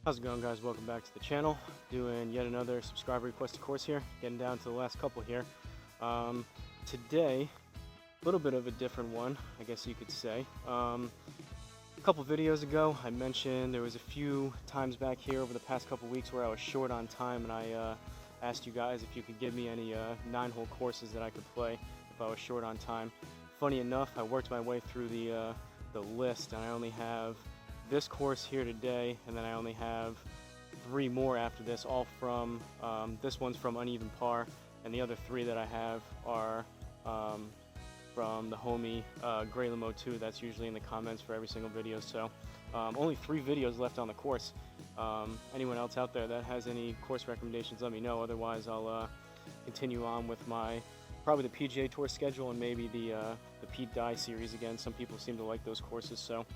How's it going, guys? Welcome back to the channel. Doing yet another subscriber requested course here. Getting down to the last couple here. Today, a little bit of a different one, I guess you could say. A couple videos ago, I mentioned there was a few times back here over the past couple weeks where I was short on time, and I asked you guys if you could give me any 9-hole courses that I could play if I was short on time. Funny enough, I worked my way through the list, and I only have this course here today, and then I only have 3 more after this, all from this one's from Uneven Par, and the other 3 that I have are from the homie Gray Limo 2. That's usually in the comments for every single video. So only 3 videos left on the course. Anyone else out there that has any course recommendations, let me know. Otherwise, I'll continue on with my probably the PGA Tour schedule and maybe the Pete Dye series again. Some people seem to like those courses. So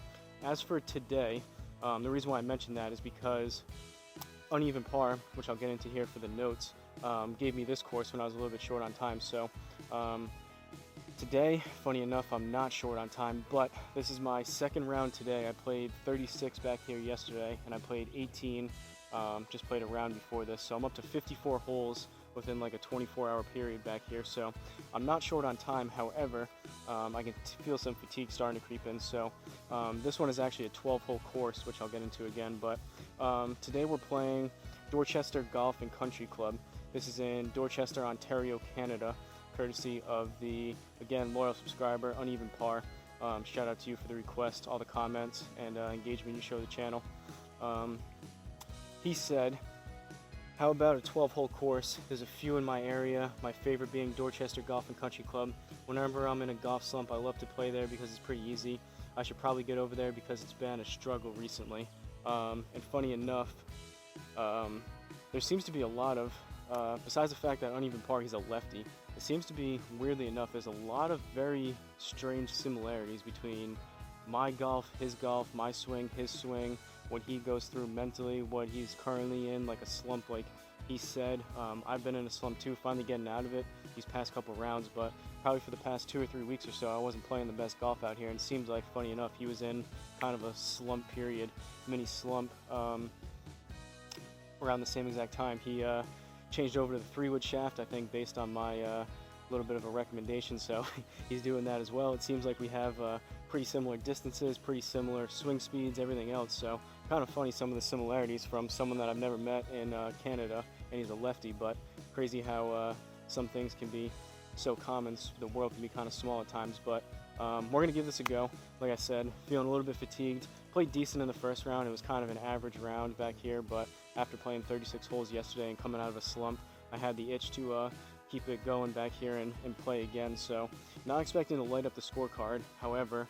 as for today, the reason why I mentioned that is because Uneven Par, which I'll get into here for the notes, gave me this course when I was a little bit short on time. So today, funny enough, I'm not short on time, but this is my second round today. I played 36 back here yesterday, and I played 18, just played a round before this. So I'm up to 54 holes within like a 24-hour period back here. So I'm not short on time. However, I can feel some fatigue starting to creep in. So this one is actually a 12-hole course, which I'll get into again. But today we're playing Dorchester Golf and Country Club. This is in Dorchester, Ontario, Canada, courtesy of the, again, loyal subscriber, Uneven Par. Shout out to you for the request, all the comments, and engagement you show the channel. He said, how about a 12-hole course? There's a few in my area, my favorite being Dorchester Golf and Country Club. Whenever I'm in a golf slump, I love to play there because it's pretty easy. I should probably get over there because it's been a struggle recently. And funny enough, there seems to be a lot of, besides the fact that Uneven Par, he's a lefty, it seems to be, weirdly enough, there's a lot of very strange similarities between my golf, my swing, his swing, what he goes through mentally, what he's currently in, like a slump like he said. I've been in a slump too, finally getting out of it these past couple rounds, but probably for the past 2 or 3 weeks or so I wasn't playing the best golf out here, and it seems like, funny enough, he was in kind of a slump period, mini slump, around the same exact time. He changed over to the 3-wood shaft, I think, based on my little bit of a recommendation, so he's doing that as well. It seems like we have pretty similar distances, pretty similar swing speeds, everything else, so kind of funny some of the similarities from someone that I've never met in Canada, and he's a lefty, but crazy how some things can be so common. The world can be kind of small at times, but we're going to give this a go. Like I said, feeling a little bit fatigued. Played decent in the first round. It was kind of an average round back here, but after playing 36 holes yesterday and coming out of a slump, I had the itch to keep it going back here and play again. So not expecting to light up the scorecard. However,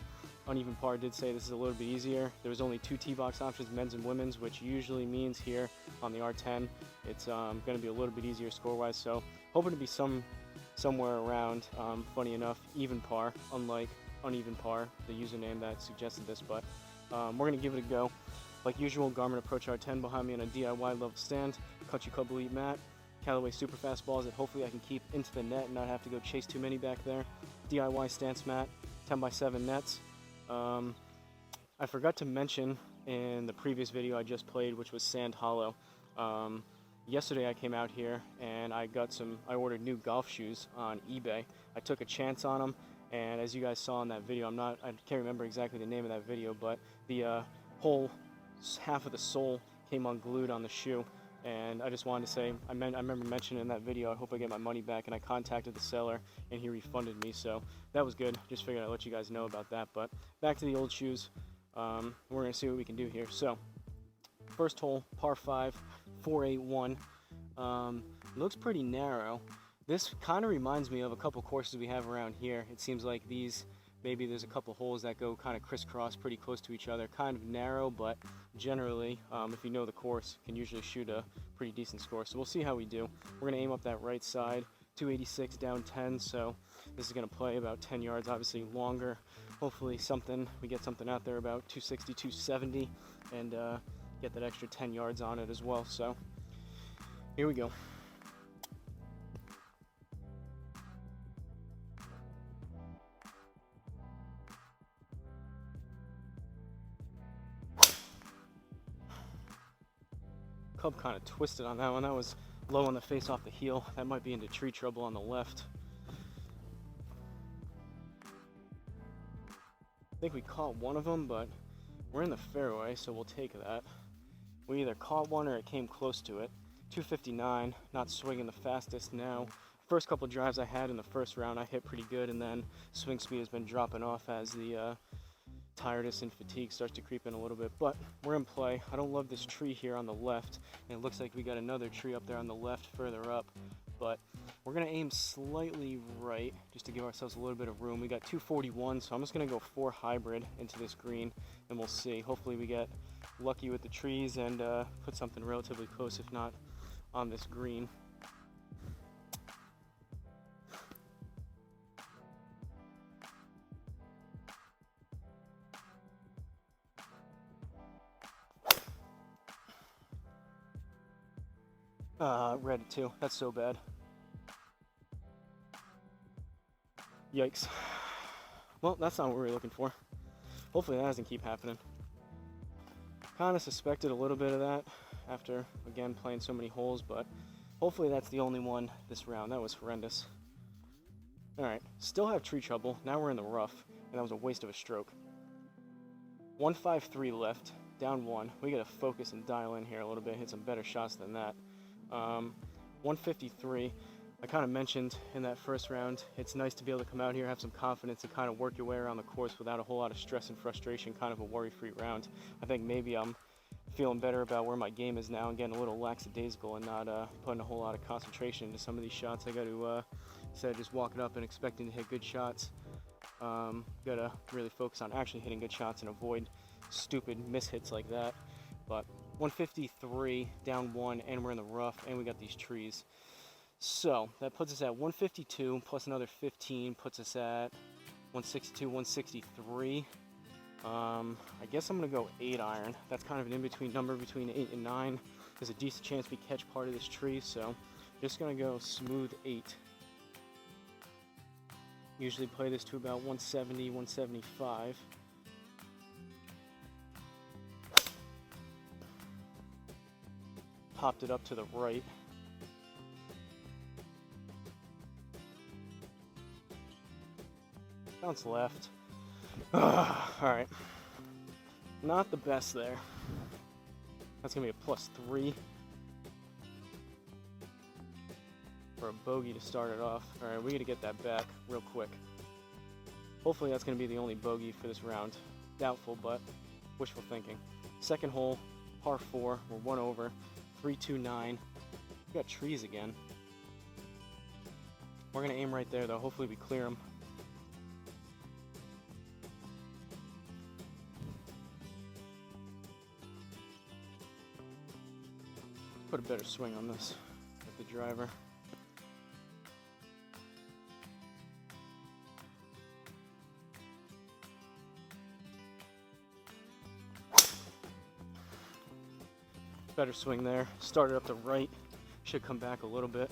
Uneven Par did say this is a little bit easier. There was only 2 tee box options, men's and women's, which usually means here on the R10 it's going to be a little bit easier score-wise. So hoping to be somewhere around, funny enough, even par, unlike Uneven Par, the username that suggested this. But we're going to give it a go. Like usual, Garmin Approach R10 behind me on a DIY level stand, Country Club Elite mat, Callaway super fast balls that hopefully I can keep into the net and not have to go chase too many back there, DIY stance mat, 10x7 nets. I forgot to mention in the previous video I just played, which was Sand Hollow. Yesterday I came out here and I ordered new golf shoes on eBay. I took a chance on them, and as you guys saw in that video, I can't remember exactly the name of that video, but the whole half of the sole came unglued on the shoe. And I just wanted to say, I remember mentioning in that video, I hope I get my money back, and I contacted the seller and he refunded me, so that was good. Just figured I'd let you guys know about that. But back to the old shoes, we're going to see what we can do here. So first hole, par 5, 481. Looks pretty narrow. This kind of reminds me of a couple courses we have around here. It seems like maybe there's a couple holes that go kind of crisscross pretty close to each other, kind of narrow, but generally, if you know the course, can usually shoot a pretty decent score. So we'll see how we do. We're going to aim up that right side, 286 down 10, so this is going to play about 10 yards, obviously longer. Hopefully we get something out there about 260, 270, and get that extra 10 yards on it as well. So here we go. Club kind of twisted on that one. That was low on the face off the heel. That might be into tree trouble on the left. I think we caught one of them, but we're in the fairway, so we'll take that. We either caught one or it came close to it. 259, not swinging the fastest now. First couple drives I had in the first round, I hit pretty good, and then swing speed has been dropping off as the tiredness and fatigue starts to creep in a little bit, but we're in play. I don't love this tree here on the left, and it looks like we got another tree up there on the left further up, but we're gonna aim slightly right just to give ourselves a little bit of room. We got 241, so I'm just gonna go 4 hybrid into this green, and we'll see. Hopefully we get lucky with the trees and put something relatively close, if not on this green. Red too. That's so bad. Yikes. Well, that's not what we were looking for. Hopefully that doesn't keep happening. Kind of suspected a little bit of that after, again, playing so many holes, but hopefully that's the only one this round. That was horrendous. Alright, still have tree trouble. Now we're in the rough, and that was a waste of a stroke. 153 left, down 1. We gotta focus and dial in here a little bit, hit some better shots than that. 153. I kind of mentioned in that first round, it's nice to be able to come out here, have some confidence, and kind of work your way around the course without a whole lot of stress and frustration, kind of a worry-free round. I think maybe I'm feeling better about where my game is now and getting a little lackadaisical and not putting a whole lot of concentration into some of these shots. I got to, instead of just walking up and expecting to hit good shots, got to really focus on actually hitting good shots and avoid stupid mishits like that. But 153, down 1, and we're in the rough, and we got these trees. So that puts us at 152 plus another 15 puts us at 162, 163. I guess I'm gonna go 8 iron. That's kind of an in-between number between 8 and 9. There's a decent chance we catch part of this tree, so just gonna go smooth 8. Usually play this to about 170, 175. Popped it up to the right. Bounce left. Alright. Not the best there. That's going to be a +3. For a bogey to start it off. Alright, we got to get that back real quick. Hopefully that's going to be the only bogey for this round. Doubtful, but wishful thinking. Second hole, par 4. We're 1 over. 329. We got trees again. We're going to aim right there, though. Hopefully we clear them. Put a better swing on this with the driver. Better swing there. Started up the right. Should come back a little bit.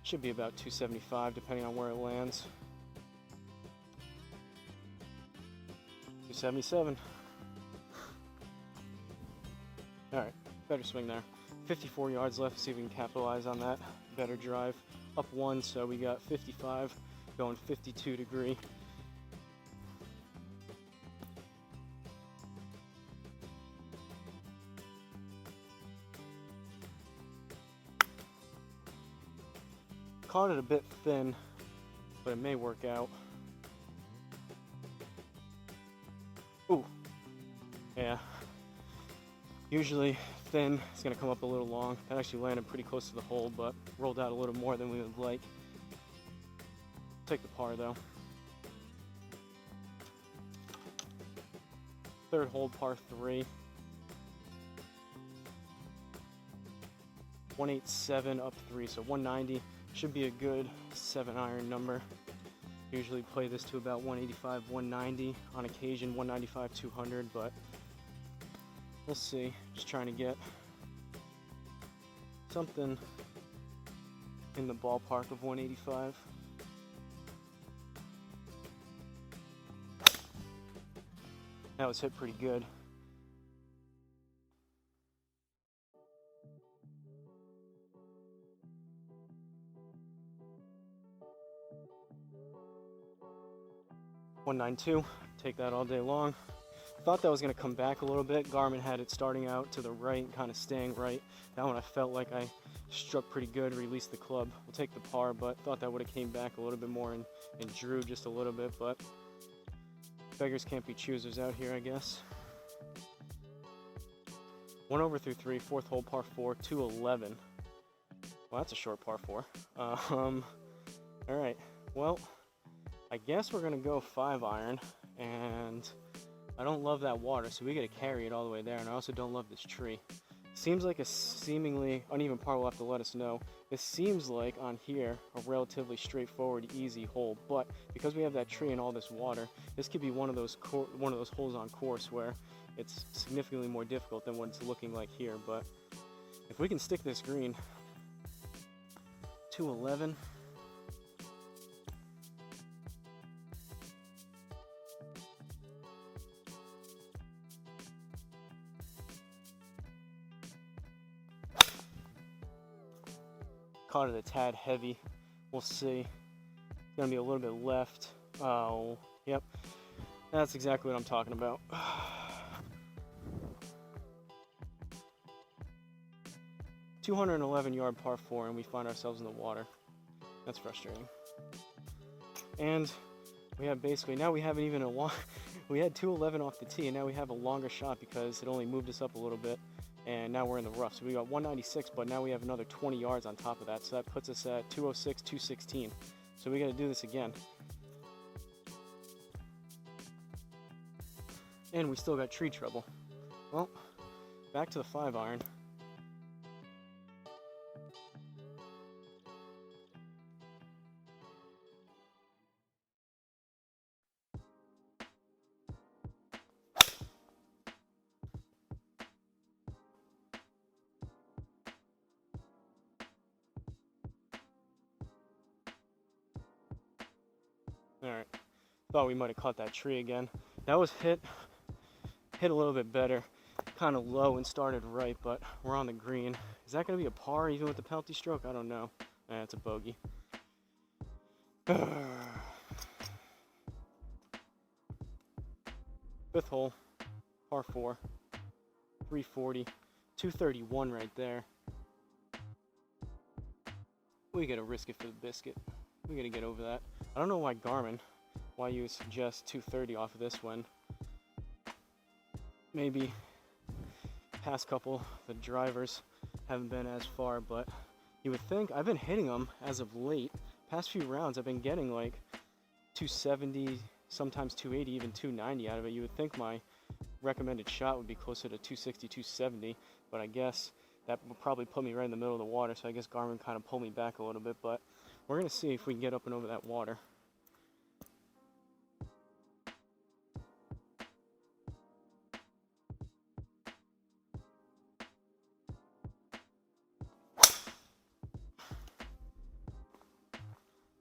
Should be about 275 depending on where it lands. 277. Alright, better swing there. 54 yards left, see if we can capitalize on that. Better drive. Up 1, so we got 55, going 52 degree. Caught it a bit thin, but it may work out. Ooh, yeah. Usually thin, it's going to come up a little long. That actually landed pretty close to the hole, but rolled out a little more than we would like. Take the par though. Third hole, par 3. 187 up 3, so 190 should be a good 7 iron number. Usually play this to about 185, 190, on occasion 195, 200, but we'll see. Just trying to get something in the ballpark of 185. That was hit pretty good. 192, take that all day long. Thought that was going to come back a little bit. Garmin had it starting out to the right, kind of staying right. That one I felt like I struck pretty good, released the club. We'll take the par, but thought that would have came back a little bit more and drew just a little bit, but beggars can't be choosers out here, I guess. 1 over through 3, fourth hole, par 4, 211. Well, that's a short par 4. All right, well, I guess we're going to go 5-iron, and I don't love that water, so we got to carry it all the way there, and I also don't love this tree. Seems like a seemingly uneven par. Will have to let us know. This seems like on here a relatively straightforward, easy hole, but because we have that tree and all this water, this could be one of those holes on course where it's significantly more difficult than what it's looking like here. But if we can stick this green, 211. Caught it a tad heavy. We'll see. It's gonna be a little bit left. Oh, yep. That's exactly what I'm talking about. 211-yard par 4, and we find ourselves in the water. That's frustrating. And we have basically, now we haven't even we had 211 off the tee, and now we have a longer shot because it only moved us up a little bit, and now we're in the rough. So we got 196, but now we have another 20 yards on top of that, so that puts us at 206, 216. So we got to do this again. And we still got tree trouble. Well, back to the 5-iron. Alright, thought we might have caught that tree again. That was hit a little bit better, kind of low and started right, but we're on the green. Is that going to be a par even with the penalty stroke? I don't know. It's a bogey. Fifth hole, par 4, 340, 231 right there. We got to risk it for the biscuit. We got to get over that. I don't know why you would suggest 230 off of this one. Maybe past couple, the drivers haven't been as far, but you would think, I've been hitting them as of late. Past few rounds, I've been getting like 270, sometimes 280, even 290 out of it. You would think my recommended shot would be closer to 260, 270, but I guess that would probably put me right in the middle of the water, so I guess Garmin kind of pulled me back a little bit, but we're going to see if we can get up and over that water.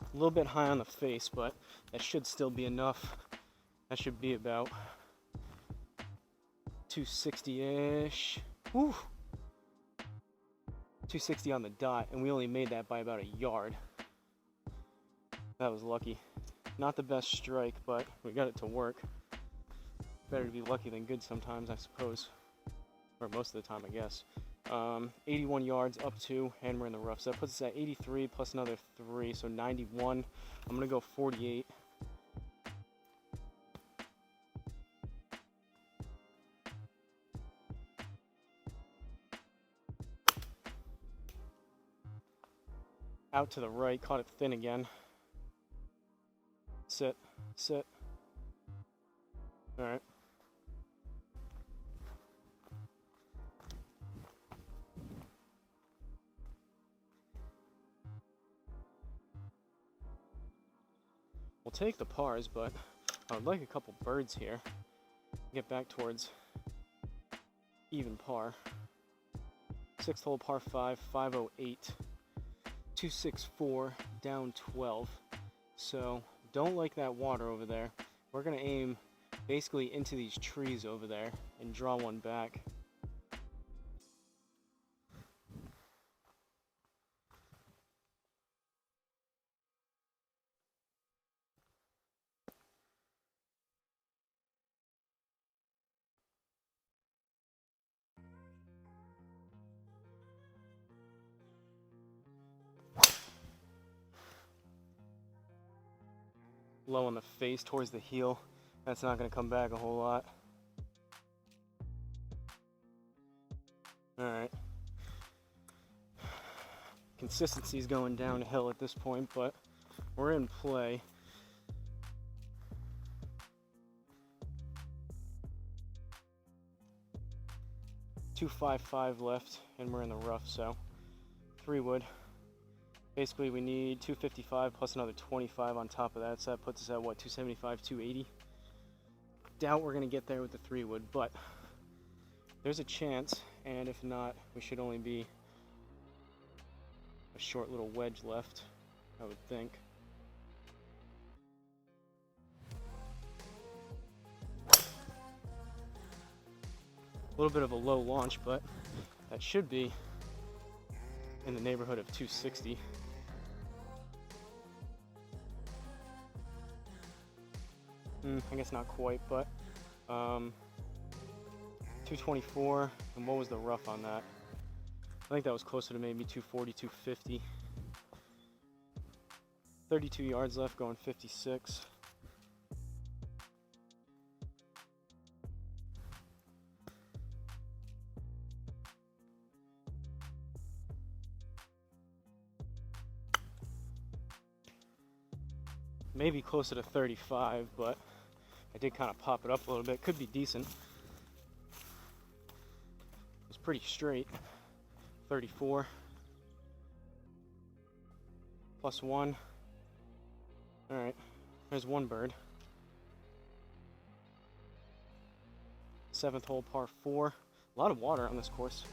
A little bit high on the face, but that should still be enough. That should be about 260-ish. Whew. 260 on the dot, and we only made that by about a yard. That was lucky. Not the best strike, but we got it to work. Better to be lucky than good sometimes, I suppose. Or most of the time, I guess. 81 yards up 2, and we're in the rough. So that puts us at 83 plus another 3, so 91. I'm going to go 48. Out to the right, caught it thin again. Sit, sit. All right. We'll take the pars, but I would like a couple birds here. Get back towards even par. Sixth hole, par 5, 508. 264, down 12. So don't like that water over there. We're going to aim basically into these trees over there and draw one back. low on the face towards the heel. That's not going to come back a whole lot. Alright. Consistency is going downhill at this point, but we're in play. .255 left, and we're in the rough, so 3 wood. Basically, we need 255 plus another 25 on top of that, so that puts us at what, 275, 280. Doubt we're going to get there with the 3 wood, but there's a chance, and if not, we should only be a short little wedge left, I would think. A little bit of a low launch, but that should be in the neighborhood of 260. I guess not quite, but 224. And what was the rough on that? I think that was closer to maybe 240, 250. 32 yards left, going 56. Maybe closer to 35, but I did kind of pop it up a little bit. Could be decent. It's pretty straight. 34 plus 1. All right, there's one bird. 7th hole, par 4. A lot of water on this course.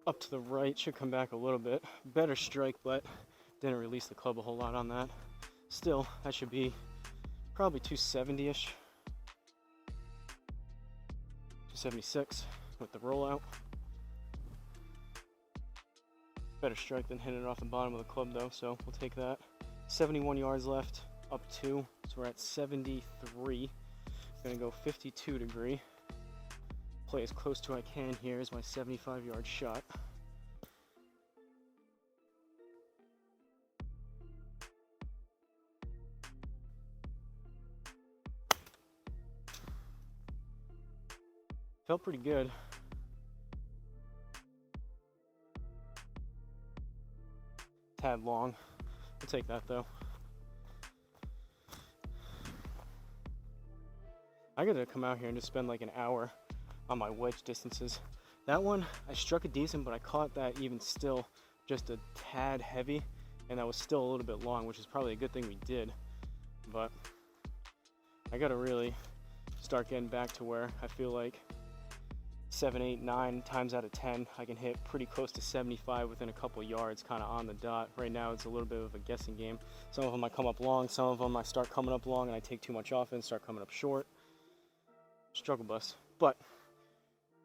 Up to the right, should come back a little bit. Better strike, but didn't release the club a whole lot on that. Still, that should be probably 270-ish. 276 with the rollout. Better strike than hitting it off the bottom of the club though, so we'll take that. 71 yards left, up 2, so we're at 73. Gonna go 52 degree. Play as close to I can here is my 75-yard shot. Felt pretty good. Tad long. I'll take that though. I gotta come out here and just spend like an hour on my wedge distances. That one, I struck it decent, but I caught that even still just a tad heavy, and that was still a little bit long, which is probably a good thing we did. But I gotta really start getting back to where I feel like 7, 8, 9 times out of 10, I can hit pretty close to 75 within a couple yards, kind of on the dot. Right now, it's a little bit of a guessing game. Some of them I come up long, some of them I start coming up long and I take too much off and start coming up short. Struggle bus. But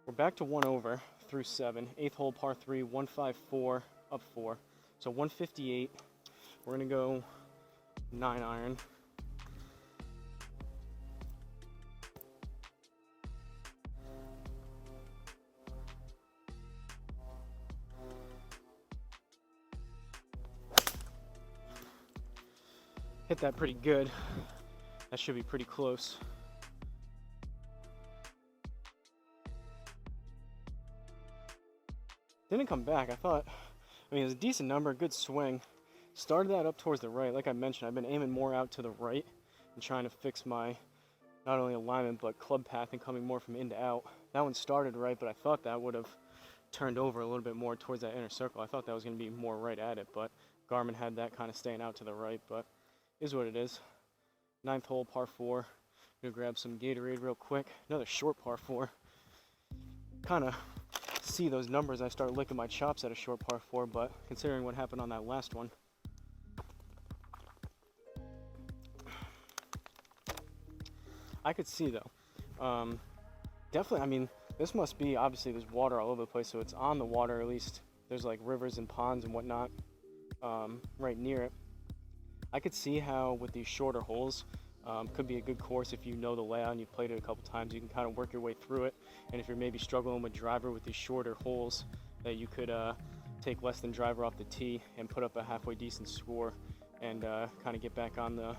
we're back to 1 over through 7. 8th hole, par 3, 154, up 4. So 158. We're gonna go 9 iron. Hit that pretty good. That should be pretty close. Didn't come back. I mean, it was a decent number, good swing. Started that up towards the right. Like I mentioned, I've been aiming more out to the right and trying to fix my not only alignment but club path and coming more from in to out. That one started right, but I thought that would have turned over a little bit more towards that inner circle. I thought that was going to be more right at it, but Garmin had that kind of staying out to the right, but is what it is. 9th hole, par 4. Gonna grab some Gatorade real quick. Another short par 4. Kind of see those numbers, I start licking my chops at a short par 4, but considering what happened on that last one. I could see though. Definitely, I mean, this must be, obviously there's water all over the place, so it's on the water, at least there's like rivers and ponds and whatnot right near it. I could see how with these shorter holes, could be a good course if you know the layout and you've played it a couple times. You can kind of work your way through it, and if you're maybe struggling with driver with these shorter holes, that you could take less than driver off the tee and put up a halfway decent score, and kind of get back on the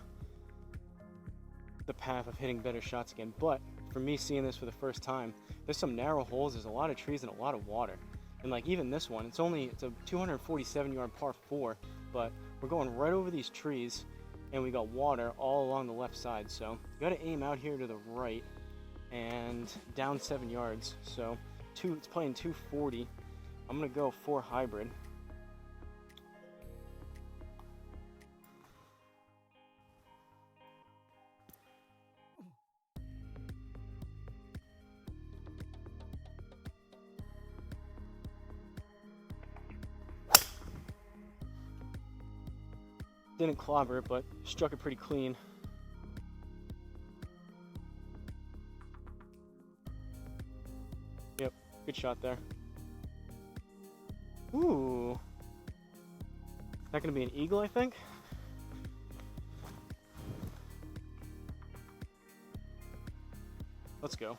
path of hitting better shots again. But for me, seeing this for the first time, there's some narrow holes, there's a lot of trees and a lot of water, and like even this one, it's a 247 yard par 4, but we're going right over these trees and we got water all along the left side, so you got to aim out here to the right and down 7 yards. So it's playing 240. I'm gonna go 4 hybrid. Didn't clobber it, but struck it pretty clean. Yep, good shot there. Ooh. That gonna be an eagle, I think? Let's go.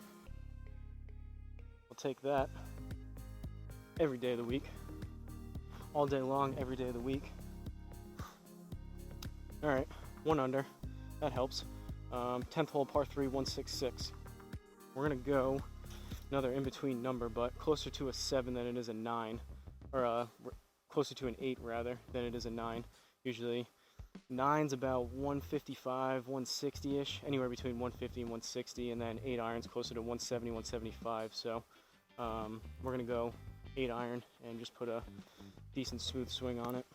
I'll take that every day of the week. All day long, every day of the week. All right, 1 under, that helps. 10th hole, par 3, 166. We're gonna go another in-between number, but closer to a 7 than it is a 9, or closer to an 8 rather than it is a 9. Usually 9's about 155, 160-ish, anywhere between 150 and 160, and then 8 irons closer to 170, 175. So we're gonna go 8 iron and just put a decent smooth swing on it.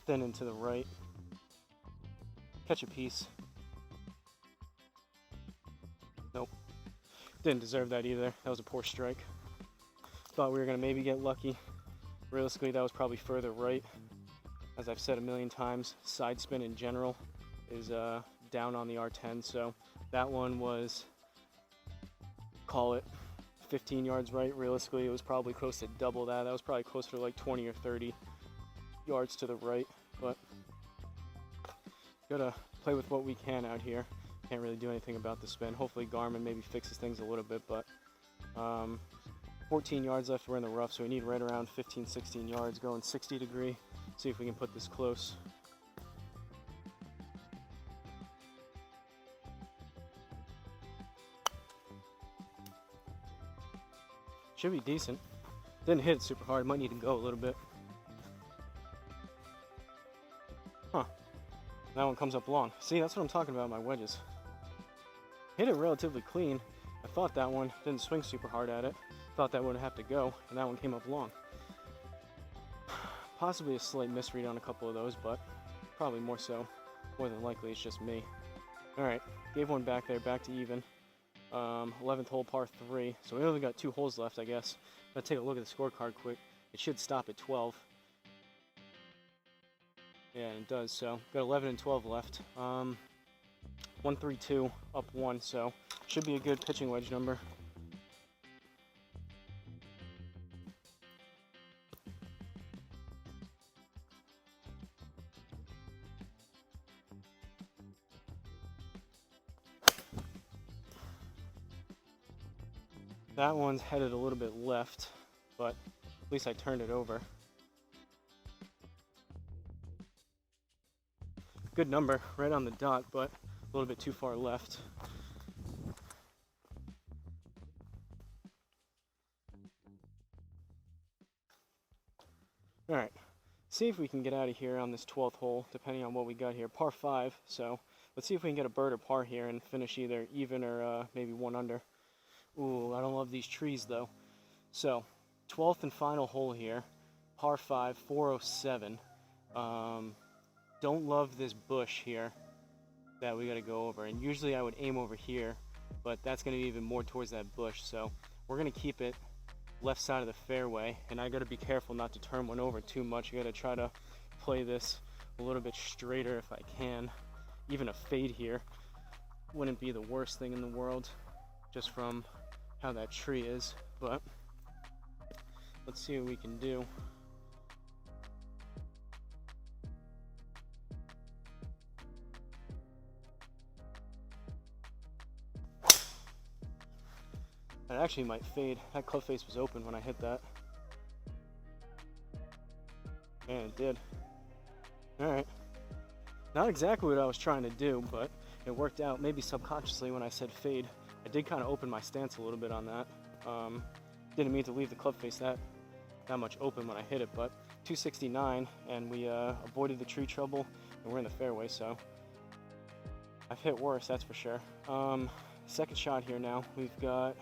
Then into the right, catch a piece. Nope, didn't deserve that either. That was a poor strike. Thought we were gonna maybe get lucky. Realistically, that was probably further right. As I've said a million times, side spin in general is down on the R10, so that one was, call it 15 yards right. Realistically, it was probably close to double that. That was probably closer to like 20 or 30 yards to the right, but gotta play with what we can out here. Can't really do anything about the spin. Hopefully Garmin maybe fixes things a little bit, but 14 yards left, we're in the rough, so we need right around 15, 16 yards, going 60 degree. See if we can put this close. Should be decent. Didn't hit it super hard, might need to go a little bit. Huh, that one comes up long. See, that's what I'm talking about, my wedges. Hit it relatively clean. I thought that one didn't swing super hard at it. Thought that would have to go, and that one came up long. Possibly a slight misread on a couple of those, but probably more than likely it's just me. Alright, gave one back there, back to even. 11th hole, par 3. So we only got 2 holes left, I guess. Let's take a look at the scorecard quick. It should stop at 12. Yeah, it does, so got 11 and 12 left. 132, up 1, so should be a good pitching wedge number. That one's headed a little bit left, but at least I turned it over. Good number, right on the dot, but a little bit too far left. All right, see if we can get out of here on this 12th hole, depending on what we got here. Par 5, so let's see if we can get a bird or par here and finish either even or maybe 1 under. Ooh, I don't love these trees though. So, 12th and final hole here, par 5, 407. Don't love this bush here that we got to go over, and usually I would aim over here, but that's going to be even more towards that bush, so we're going to keep it left side of the fairway, and I got to be careful not to turn one over too much. I got to try to play this a little bit straighter if I can. Even a fade here wouldn't be the worst thing in the world, just from how that tree is, but let's see what we can do. It actually might fade. That club face was open when I hit that. And it did. Alright. Not exactly what I was trying to do, but it worked out. Maybe subconsciously when I said fade. I did kind of open my stance a little bit on that. Didn't mean to leave the club face that much open when I hit it, but 269, and we avoided the tree trouble, and we're in the fairway, so I've hit worse, that's for sure. Second shot here now. We've got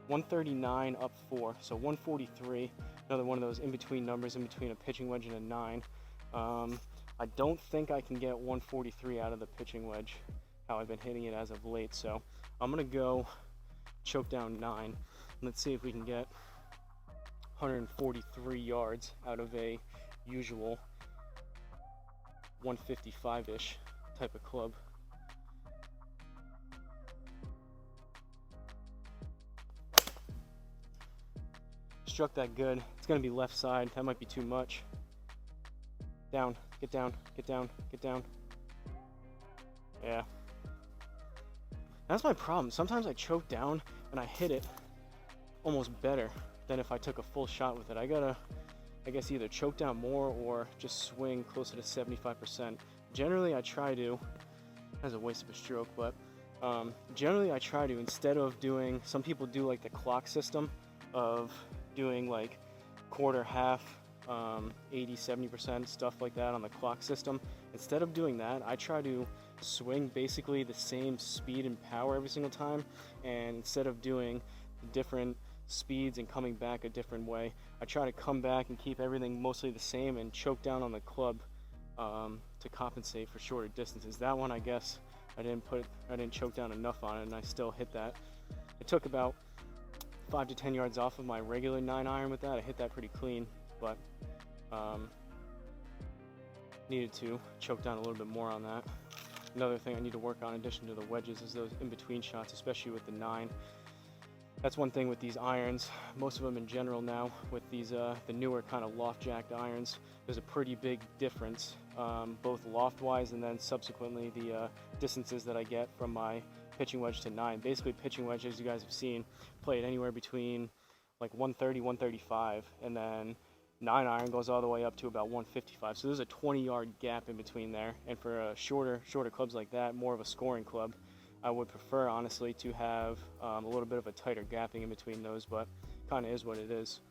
139 up 4, so 143, another one of those in-between numbers, in between a pitching wedge and a 9. I don't think I can get 143 out of the pitching wedge, how I've been hitting it as of late, so I'm going to go choke down 9. Let's see if we can get 143 yards out of a usual 155-ish type of club. Struck that good. It's going to be left side. That might be too much. Down. Get down. Get down. Get down. Yeah. That's my problem. Sometimes I choke down and I hit it almost better than if I took a full shot with it. I gotta, I guess, either choke down more or just swing closer to 75%. Generally, I try to, that's a waste of a stroke, but generally I try to, instead of doing, some people do like the clock system of doing like quarter, half, 80, 70%, stuff like that on the clock system. Instead of doing that, I try to swing basically the same speed and power every single time, and instead of doing different speeds and coming back a different way, I try to come back and keep everything mostly the same and choke down on the club to compensate for shorter distances. That one, I guess I didn't choke down enough on it, and I still hit that. It took about 5 to 10 yards off of my regular 9-iron with that. I hit that pretty clean, but needed to choke down a little bit more on that. Another thing I need to work on in addition to the wedges is those in-between shots, especially with the 9. That's one thing with these irons, most of them in general now, with these the newer kind of loft-jacked irons. There's a pretty big difference, both loft-wise and then subsequently the distances that I get from my pitching wedge to 9. Basically, pitching wedge, as you guys have seen, played anywhere between like 130, 135, and then 9-iron goes all the way up to about 155. So there's a 20-yard gap in between there. And for shorter clubs like that, more of a scoring club, I would prefer, honestly, to have a little bit of a tighter gapping in between those, but kind of is what it is.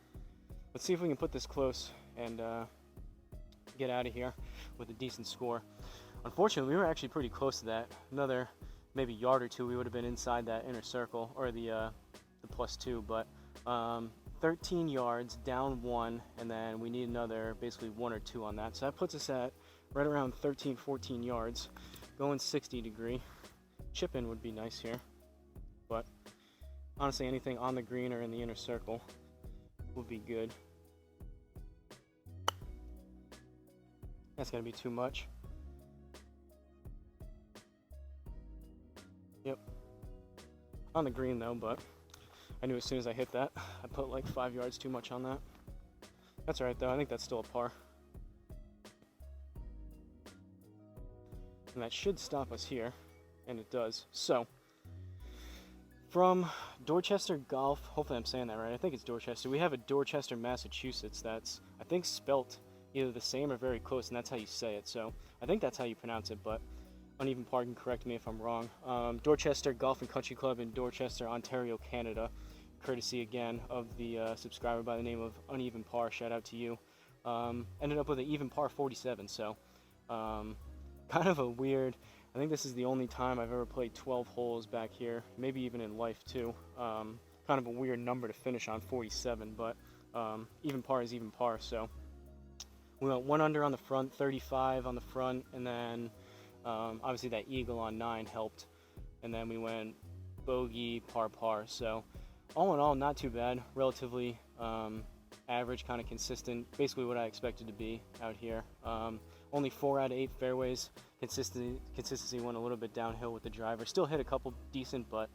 Let's see if we can put this close and get out of here with a decent score. Unfortunately, we were actually pretty close to that. Another maybe yard or two, we would have been inside that inner circle, or the +2, but 13 yards, down 1, and then we need another basically 1 or 2 on that. So that puts us at right around 13, 14 yards, going 60 degree. Chip in would be nice here, but honestly anything on the green or in the inner circle would be good. That's gonna be too much. Yep, on the green though, but I knew as soon as I hit that, I put like 5 yards too much on that. That's alright though, I think that's still a par. And that should stop us here. And it does. So, from Dorchester Golf, hopefully I'm saying that right, I think it's Dorchester. We have a Dorchester, Massachusetts that's, I think, spelt either the same or very close, and that's how you say it. So, I think that's how you pronounce it, but Uneven Par can correct me if I'm wrong. Dorchester Golf and Country Club in Dorchester, Ontario, Canada. Courtesy, again, of the subscriber by the name of Uneven Par. Shout out to you. Ended up with an even par 47, so kind of a weird... I think this is the only time I've ever played 12 holes back here, maybe even in life too. Kind of a weird number to finish on, 47, but even par is even par. So we went 1 under on the front, 35 on the front, and then obviously that eagle on 9 helped. And then we went bogey, par, par. So all in all, not too bad. Relatively average, kind of consistent, basically what I expected to be out here. Only 4 out of 8 fairways. Consistency went a little bit downhill with the driver. Still hit a couple decent, but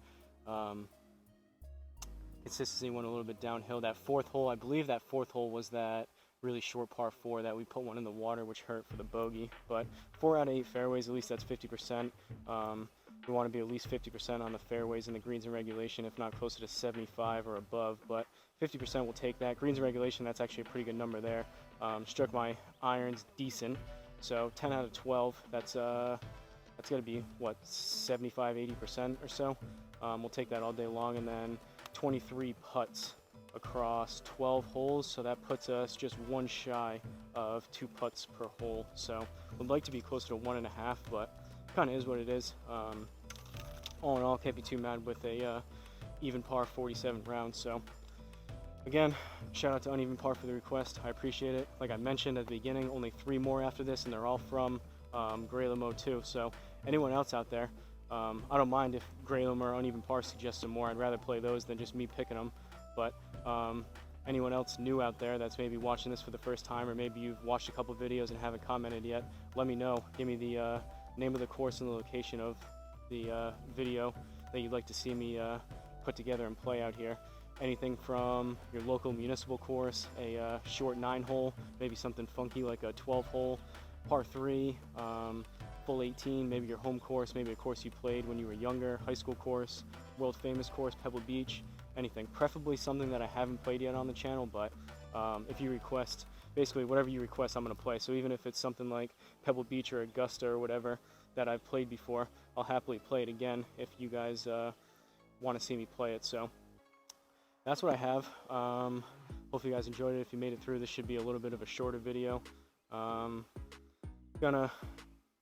consistency went a little bit downhill. That 4th hole, I believe that 4th hole was that really short par 4 that we put one in the water, which hurt for the bogey. But 4 out of 8 fairways, at least that's 50%. We want to be at least 50% on the fairways and the greens in regulation, if not closer to 75 or above. But 50% will take that. Greens in regulation, that's actually a pretty good number there. Struck my irons decent, so 10 out of 12. That's going to be what, 75, 80% or so. We'll take that all day long, and then 23 putts across 12 holes, so that puts us just one shy of 2 putts per hole. So we'd like to be closer to 1.5, but kind of is what it is. All in all, can't be too mad with a even par 47 rounds. So again, shout out to Uneven Par for the request. I appreciate it. Like I mentioned at the beginning, only 3 more after this, and they're all from Gray Limo too. So anyone else out there, I don't mind if Gray Limo or Uneven Par suggest some more. I'd rather play those than just me picking them. But anyone else new out there that's maybe watching this for the first time, or maybe you've watched a couple videos and haven't commented yet, let me know. Give me the name of the course and the location of the video that you'd like to see me put together and play out here. Anything from your local municipal course, a short 9-hole, maybe something funky like a 12-hole, par 3, full 18, maybe your home course, maybe a course you played when you were younger, high school course, world famous course, Pebble Beach, anything. Preferably something that I haven't played yet on the channel, but if you request, basically whatever you request, I'm going to play. So even if it's something like Pebble Beach or Augusta or whatever that I've played before, I'll happily play it again if you guys want to see me play it. So that's what I have. Hopefully you guys enjoyed it. If you made it through, this should be a little bit of a shorter video. Gonna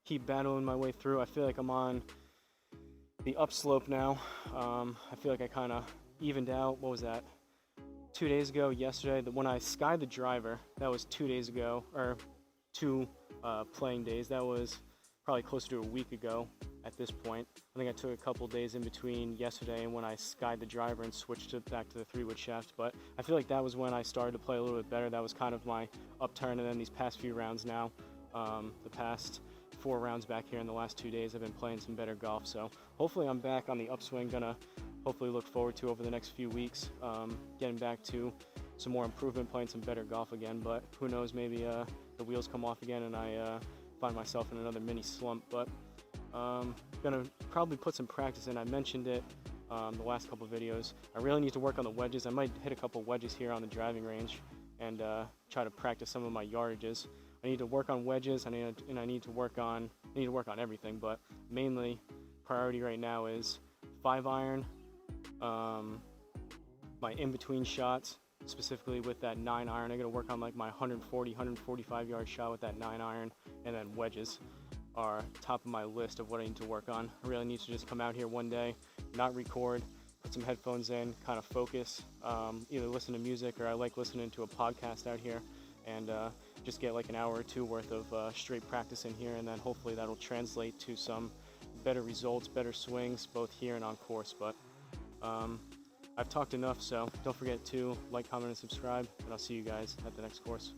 keep battling my way through. I feel like I'm on the upslope now. I feel like I kind of evened out. What was that? 2 days ago, yesterday, when I skied the driver, that was 2 days ago, or 2 playing days. That was probably closer to a week ago at this point. I think I took a couple days in between yesterday and when I skied the driver and switched it back to the 3-wood shaft, but I feel like that was when I started to play a little bit better. That was kind of my upturn, and then these past few rounds now, the past 4 rounds back here in the last 2 days, I've been playing some better golf. So hopefully I'm back on the upswing. Gonna hopefully look forward to over the next few weeks, getting back to some more improvement, playing some better golf again. But who knows, maybe the wheels come off again and I find myself in another mini slump. But gonna probably put some practice in. I mentioned it the last couple videos. I really need to work on the wedges. I might hit a couple wedges here on the driving range and try to practice some of my yardages. I need to work on wedges, and I need to work on everything, but mainly priority right now is 5-iron, my in-between shots, specifically with that 9-iron. I'm gonna work on like my 140, 145 yard shot with that 9-iron, and then wedges are top of my list of what I need to work on. I really need to just come out here one day, not record, put some headphones in, kind of focus, either listen to music, or I like listening to a podcast out here, and just get like an hour or 2 worth of straight practice in here, and then hopefully that'll translate to some better results, better swings, both here and on course. But I've talked enough, so don't forget to like, comment, and subscribe, and I'll see you guys at the next course.